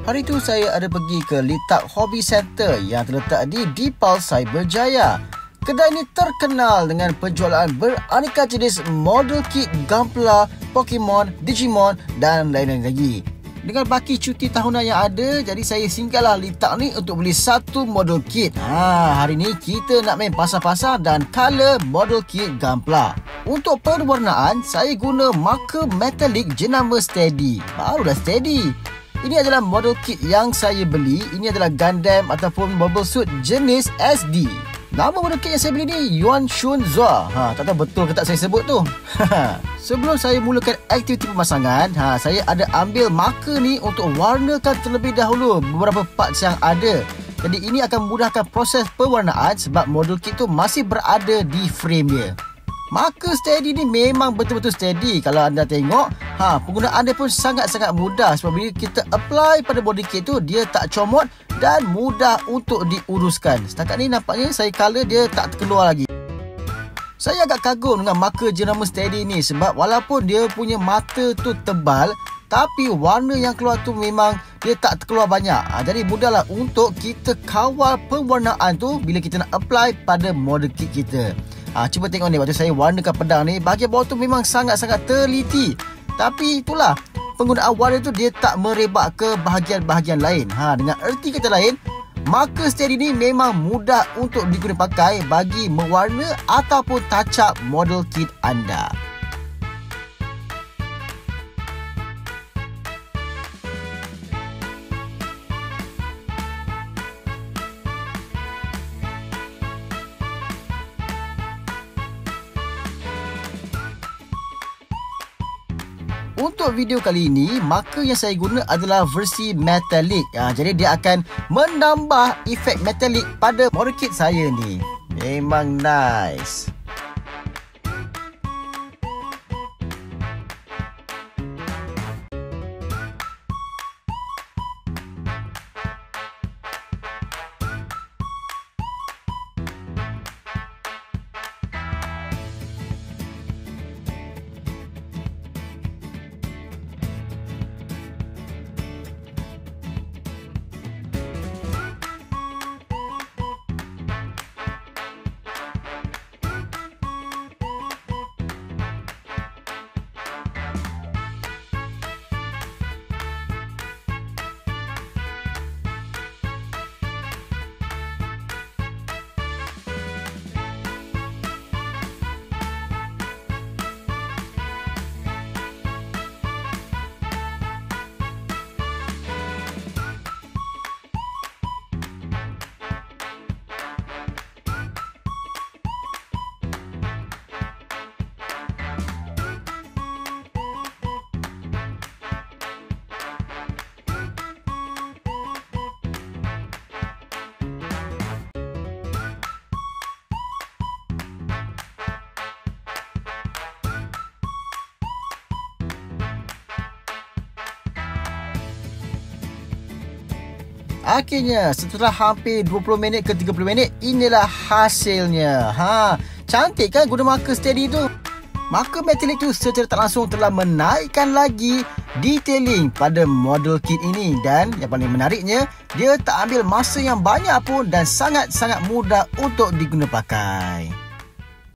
Hari itu saya ada pergi ke Litak Hobby Center yang terletak di Dipal Cyberjaya. Kedai ini terkenal dengan penjualan beraneka jenis model kit Gunpla, Pokemon, Digimon dan lain-lain lagi. Dengan baki cuti tahunan yang ada, jadi saya singgahlah Litak ni untuk beli satu model kit. Hari ni kita nak main pasar-pasar dan color model kit Gunpla. Untuk perwarnaan, saya guna marker metalik jenama Steady. Baru dah Steady. Ini adalah model kit yang saya beli. Ini adalah Gundam ataupun Mobile Suit jenis SD. Nama model kit yang saya beli ni Yuan Shun Zua. Tak tahu betul ke tak saya sebut tu. Sebelum saya mulakan aktiviti pemasangan, saya ada ambil marker ni untuk warnakan terlebih dahulu beberapa parts yang ada. Jadi ini akan memudahkan proses pewarnaan sebab model kit tu masih berada di frame dia. Marker Steady ni memang betul-betul steady. Kalau anda tengok, penggunaan dia pun sangat-sangat mudah. Sebab bila kita apply pada body kit tu, dia tak comot dan mudah untuk diuruskan. Setakat ni nampaknya saya color dia tak terkeluar lagi. Saya agak kagum dengan marker jenama Steady ni sebab walaupun dia punya mata tu tebal, tapi warna yang keluar tu memang dia tak terkeluar banyak. Jadi mudahlah untuk kita kawal pewarnaan tu bila kita nak apply pada model kit kita. Cuba tengok ni, waktu saya warnakan pedang ni, bahagian bawah tu memang sangat-sangat teliti. Tapi itulah, penggunaan warna tu dia tak merebak ke bahagian-bahagian lain. Dengan erti kata lain, marker Steady ni memang mudah untuk digunakan pakai bagi mewarna ataupun touch up model kit anda. Untuk video kali ini, marker yang saya guna adalah versi metalik. Jadi dia akan menambah efek metalik pada model kit saya ni. Memang nice. Akhirnya, setelah hampir 20 minit ke 30 minit, inilah hasilnya. Cantik kan guna marker Steady tu? Marker metalik tu secara tak langsung telah menaikkan lagi detailing pada model kit ini. Dan yang paling menariknya, dia tak ambil masa yang banyak pun dan sangat-sangat mudah untuk digunakan pakai.